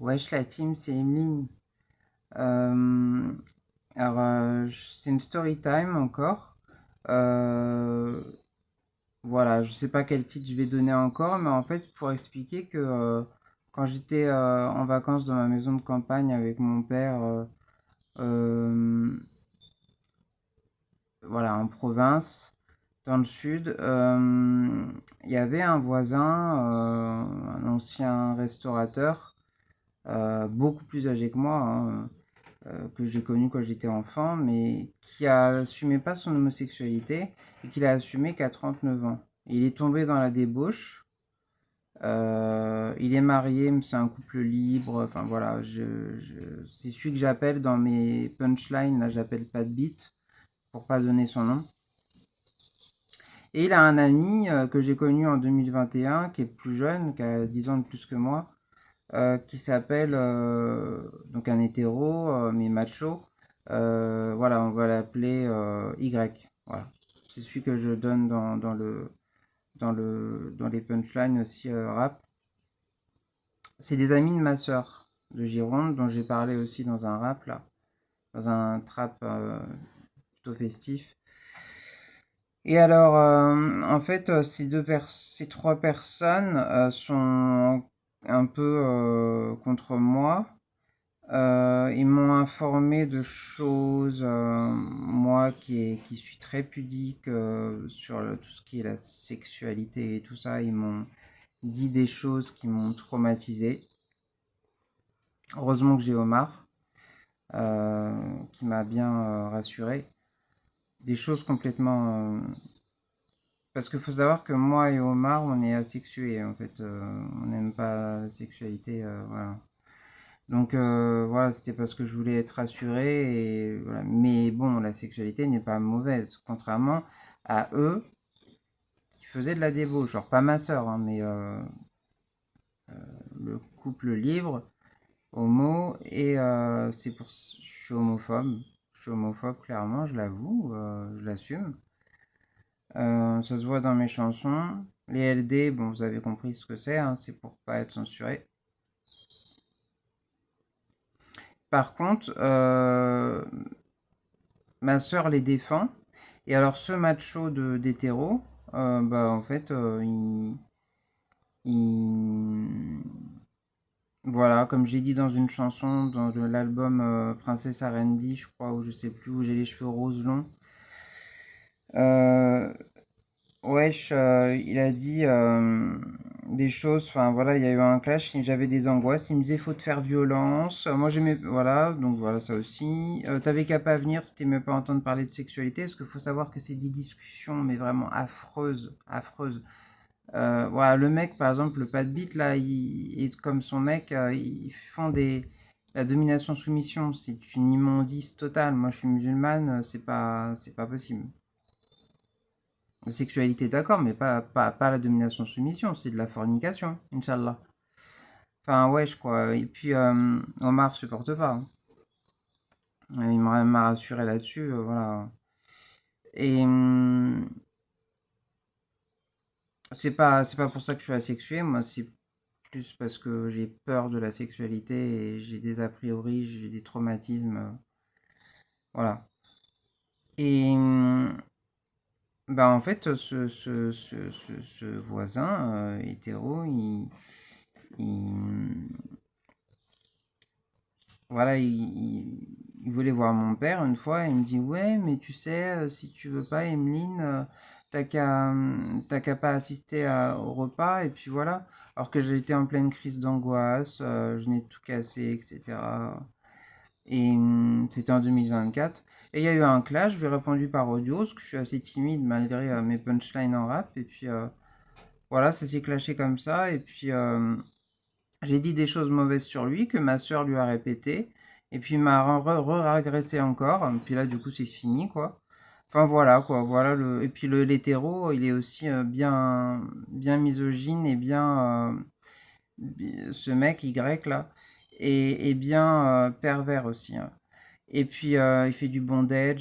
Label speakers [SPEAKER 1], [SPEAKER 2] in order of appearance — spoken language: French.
[SPEAKER 1] Wesh la team, c'est Emeline. Euh, c'est une story time encore. Euh, voilà, je sais pas quel titre je vais donner encore, mais en fait, pour expliquer que quand j'étais en vacances dans ma maison de campagne avec mon père, euh, voilà, en province, dans le sud, il y avait un voisin, un ancien restaurateur, beaucoup plus âgé que moi, hein, que j'ai connu quand j'étais enfant, mais qui a assumé pas son homosexualité et qu'il a assumé qu'à 39 ans. Il est tombé dans la débauche. Il est marié, mais c'est un couple libre. Enfin voilà, c'est celui que j'appelle dans mes punchlines. Là, j'appelle pas de beat pour pas donner son nom. Et il a un ami que j'ai connu en 2021, qui est plus jeune, qui a 10 ans de plus que moi, qui s'appelle donc un hétéro mais macho. Voilà, on va l'appeler Y. Voilà, c'est celui que je donne dans les punchlines aussi rap. C'est des amis de ma sœur de Gironde dont j'ai parlé aussi dans un rap là, dans un trap plutôt festif. Et alors, en fait, ces trois personnes sont un peu contre moi. Ils m'ont informé de choses, moi qui suis très pudique sur tout ce qui est la sexualité et tout ça, ils m'ont dit des choses qui m'ont traumatisé. Heureusement que j'ai Omar, qui m'a bien rassuré. Des choses complètement... Parce qu'il faut savoir que moi et Omar, on est asexués en fait. On n'aime pas la sexualité, voilà. Donc voilà, c'était parce que je voulais être rassuré. Et, voilà. Mais bon, la sexualité n'est pas mauvaise, contrairement à eux qui faisaient de la débauche. Genre pas ma soeur, hein, mais le couple libre, homo, et c'est pour... Je suis homophobe. Je suis homophobe, clairement, je l'avoue, je l'assume. Ça se voit dans mes chansons. Les LD, bon, vous avez compris ce que c'est, hein, c'est pour pas être censuré. Par contre, ma sœur les défend. Et alors, ce macho d'hétéro, bah, en fait, il- voilà, comme j'ai dit dans une chanson, dans l'album Princesse R&B, je crois, ou je sais plus, où j'ai les cheveux roses longs. Euh, Wesh, il a dit des choses, enfin voilà, il y a eu un clash, j'avais des angoisses, il me disait faut te faire violence, moi j'aimais, voilà, donc voilà ça aussi. T'avais qu'à pas venir si t'aimais pas entendre parler de sexualité, parce qu'il faut savoir que c'est des discussions, mais vraiment affreuses, affreuses. Voilà, le mec par exemple, le pas de bite là, et comme son mec, ils font la domination-soumission, c'est une immondice totale, moi je suis musulmane, c'est pas possible. La sexualité, d'accord, mais pas la domination-soumission, c'est de la fornication, Inch'Allah. Enfin, ouais, je crois. Et puis, Omar supporte pas, hein. Il m'a rassuré là-dessus, voilà. Et c'est pas pour ça que je suis asexué, moi, c'est plus parce que j'ai peur de la sexualité et j'ai des a priori, j'ai des traumatismes, voilà. Et bah, en fait, ce voisin hétéro, il, voilà, il voulait voir mon père une fois, il me dit ouais, mais tu sais, si tu veux pas, Emeline, t'as qu'à pas assister au repas, et puis voilà. Alors que j'étais en pleine crise d'angoisse, je n'ai tout cassé, etc. Et c'était en 2024. Et il y a eu un clash, je lui ai répondu par audio, parce que je suis assez timide malgré mes punchlines en rap, et puis voilà, ça s'est clashé comme ça, et puis j'ai dit des choses mauvaises sur lui que ma soeur lui a répété. Et puis il m'a re-agressé encore. Puis là, du coup, c'est fini, quoi. Enfin, voilà, quoi. Voilà et puis l'hétéro, il est aussi bien misogyne et bien. Ce mec, Y, là, est bien pervers aussi, hein. Et puis, il fait du bondage.